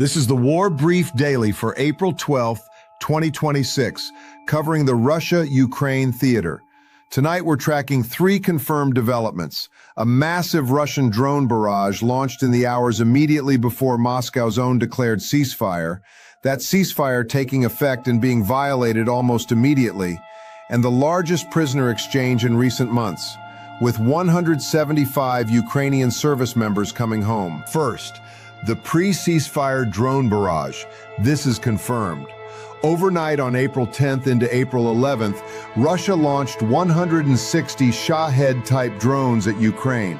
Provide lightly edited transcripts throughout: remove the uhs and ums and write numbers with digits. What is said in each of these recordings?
This is the War Brief Daily for April 12th, 2026, covering the Russia-Ukraine theater. Tonight we're tracking 3 confirmed developments. A massive Russian drone barrage launched in the hours immediately before Moscow's own declared ceasefire. That ceasefire taking effect and being violated almost immediately. And the largest prisoner exchange in recent months, with 175 Ukrainian service members coming home. First, the pre-ceasefire drone barrage. This is confirmed. Overnight on April 10th into April 11th, Russia launched 160 Shahed-type drones at Ukraine.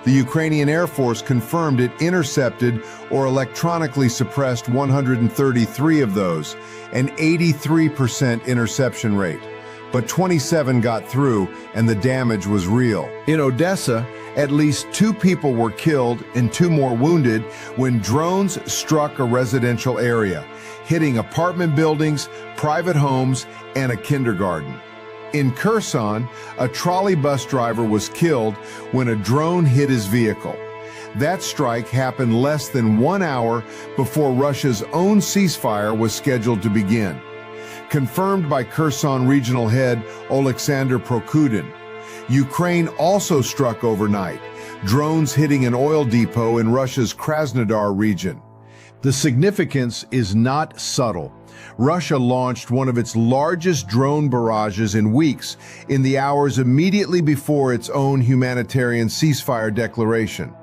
The Ukrainian Air Force confirmed it intercepted or electronically suppressed 133 of those, an 83% interception rate. But 27 got through, and the damage was real. In Odessa, at least 2 people were killed and 2 more wounded when drones struck a residential area, hitting apartment buildings, private homes, and a kindergarten. In Kherson, a trolley bus driver was killed when a drone hit his vehicle. That strike happened less than 1 hour before Russia's own ceasefire was scheduled to begin. Confirmed by Kherson regional head Oleksandr Prokudin. Ukraine also struck overnight, drones hitting an oil depot in Russia's Krasnodar region. The significance is not subtle. Russia launched one of its largest drone barrages in weeks in the hours immediately before its own humanitarian ceasefire declaration.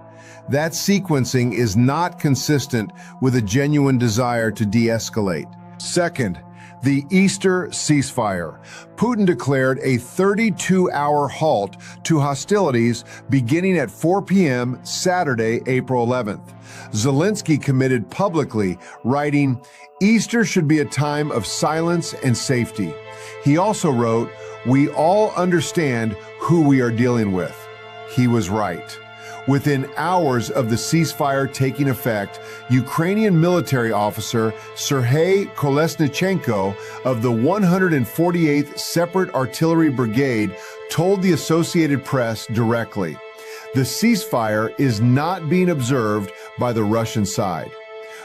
That sequencing is not consistent with a genuine desire to de-escalate. Second, the Easter ceasefire. Putin declared a 32-hour halt to hostilities beginning at 4 p.m. Saturday, April 11th. Zelensky committed publicly, writing, "Easter should be a time of silence and safety." He also wrote, "We all understand who we are dealing with." He was right. Within hours of the ceasefire taking effect, Ukrainian military officer Serhiy Kolesnichenko of the 148th Separate Artillery Brigade told the Associated Press directly, "The ceasefire is not being observed by the Russian side."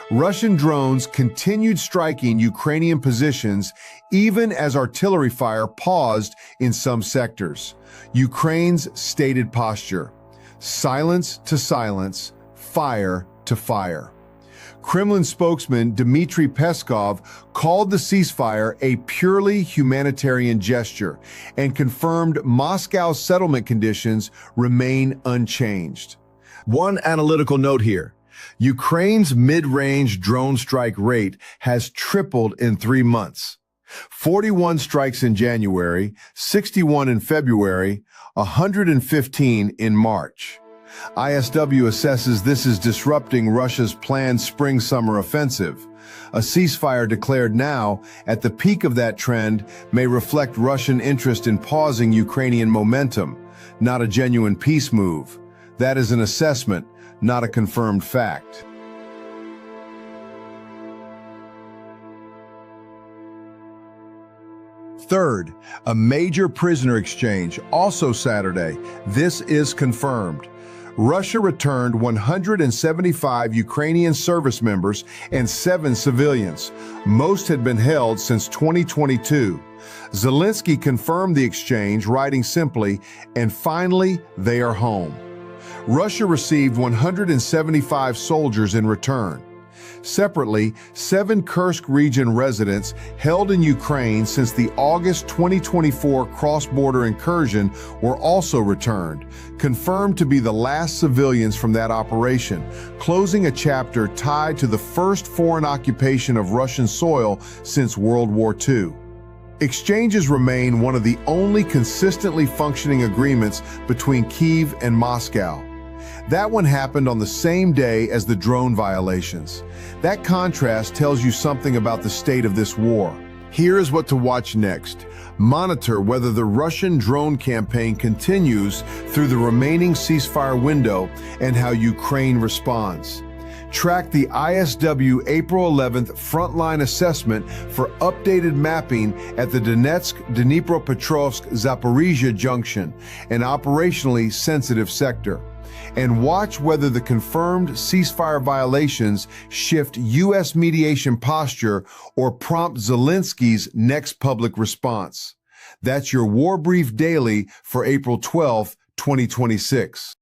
Russian drones continued striking Ukrainian positions even as artillery fire paused in some sectors. Ukraine's stated posture: silence to silence, fire to fire. Kremlin spokesman Dmitry Peskov called the ceasefire a purely humanitarian gesture and confirmed Moscow's settlement conditions remain unchanged. One analytical note here: Ukraine's mid-range drone strike rate has tripled in 3 months. 41 strikes in January, 61 in February, 115 in March. ISW assesses this is disrupting Russia's planned spring-summer offensive. A ceasefire declared now, at the peak of that trend, may reflect Russian interest in pausing Ukrainian momentum, not a genuine peace move. That is an assessment, not a confirmed fact. Third, a major prisoner exchange, also Saturday. This is confirmed. Russia returned 175 Ukrainian service members and 7 civilians. Most had been held since 2022. Zelensky confirmed the exchange, writing simply, "And finally, they are home." Russia received 175 soldiers in return. Separately, 7 Kursk region residents held in Ukraine since the August 2024 cross-border incursion were also returned, confirmed to be the last civilians from that operation, closing a chapter tied to the first foreign occupation of Russian soil since World War II. Exchanges remain one of the only consistently functioning agreements between Kyiv and Moscow. That one happened on the same day as the drone violations. That contrast tells you something about the state of this war. Here is what to watch next. Monitor whether the Russian drone campaign continues through the remaining ceasefire window and how Ukraine responds. Track the ISW April 11th frontline assessment for updated mapping at the Donetsk-Dnipropetrovsk-Zaporizhia junction, an operationally sensitive sector. And watch whether the confirmed ceasefire violations shift U.S. mediation posture or prompt Zelensky's next public response. That's your War Brief Daily for April 12, 2026.